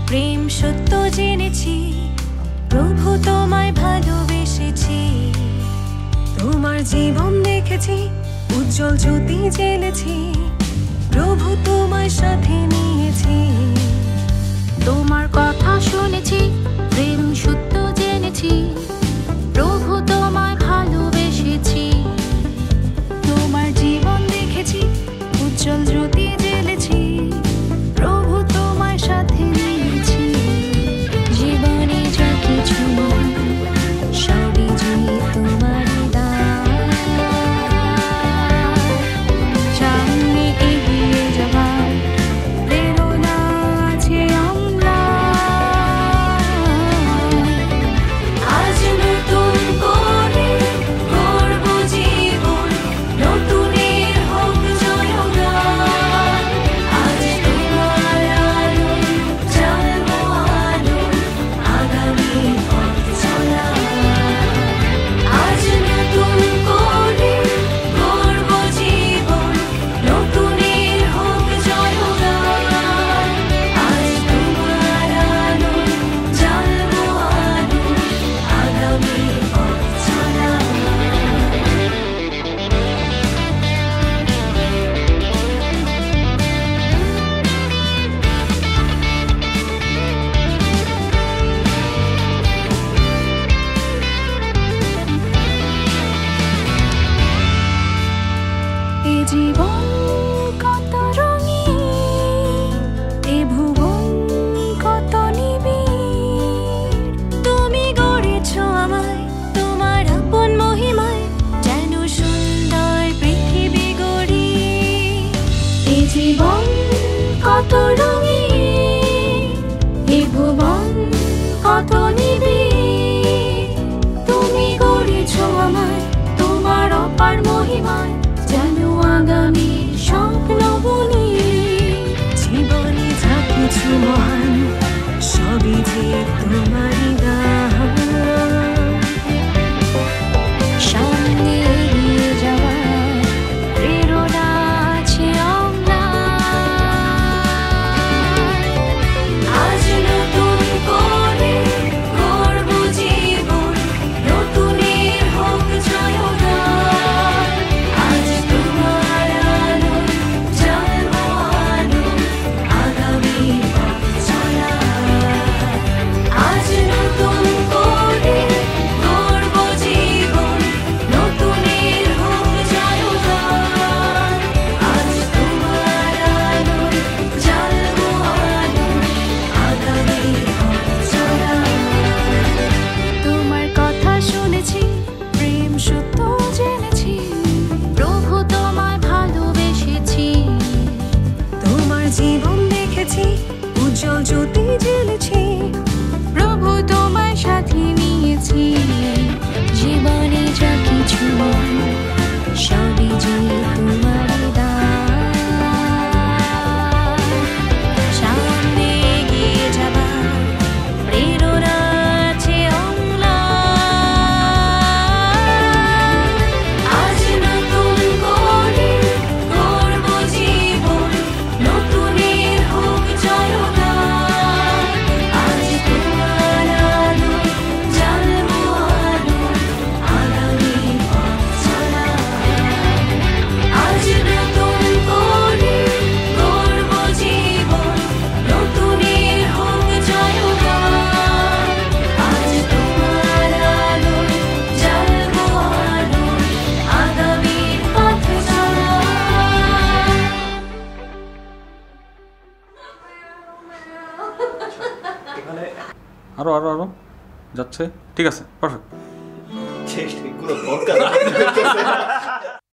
প্রেম সত্য জেনেছি, প্রভু তোমায় ভালোবেসেছি। তোমার জীবন দেখেছি, উজ্জ্বল জ্যোতি জ্বেলেছি, প্রভু তোমায় সাথে নিয়েছি। তোমার কথা শুনেছি, প্রেম সত্য জেনেছি, প্রভু তোমায় ভালোবেসেছি। তোমার জীবন দেখেছি, উজ্জ্বল জ্যোতি জ্বেলেছি, প্রভু তোমায় সাথে নিয়েছি। জীবনে যা কিছু সবই যে তোমারই দান। সামনে এগিয়ে যাবার প্রেরণা আছে আমার। আজ নতুন করে গড়ব জীবন, নতুনের হোক জয়গান। আজ তোমার আলোয় জ্বালবো আলো, আগামী পথ চলা। আজ নতুন করে গড়ব জীবন, নতুনের হোক জয়গান। আজ তোমার আলোয় জ্বালবো আলো, আগামী পথ চলা। এ জীবন কত রঙিন, এ ভুবন কত নিবিড়। তুমি গড়েছো আমায় তোমার আপন মহিমায়, যেন সুন্দর পৃথিবী গড়ি। এ জীবন কত রঙিন, এ ভুবন কত নিবিড়। তুমি গড়েছো আমায় তোমার অপার মহিমায়, যেন আগামী স্বপ্ন বুনি। জীবনে যা কিছু মহান সবই যে তোমারই দান। সামনে এগিয়ে যাওয়ার প্রেরণা আছে আমার। আজ নতুন করে গড়ব জীবন, নতুনের হোক জয়গান। আজ তোমার আলোয় জ্বালবো আলো, আগামী পথ চলা। আজ নতুন করে গড়ব জীবন, নতুনের হোক জয়গান। আজ তোমার আলোয় জ্বালবো আলো, আগামী পথ চলা। তোমার কথা শুনেছি, প্রেম সত্য জেনেছি, প্রভু তোমায় ভালোবেসেছি। তোমার জীবন দেখেছি, উজ্জ্বল জ্যোতি জ্বেলেছি, প্রভু তোমায় সাথে নিয়েছি। জীবনে যা কিছু সবই যে তোমারই দান। সামনে এগিয়ে যাবার প্রেরণা আছে অম্লান। আজ নতুন করে গড়ব জীবন, নতুনের হোক জয়গান। আজ তোমার আলোয় জ্বালবো আলো, আগামী পথ চলা। আজ নতুন করে গড়ব জীবন, নতুনের হোক জয়গান। আজ তোমার আলোয় জ্বালবো আলো, আগামী পথ চলা। আরো আরো আরো যাচ্ছে, ঠিক আছে, পারফেক্ট। কোনো দরকার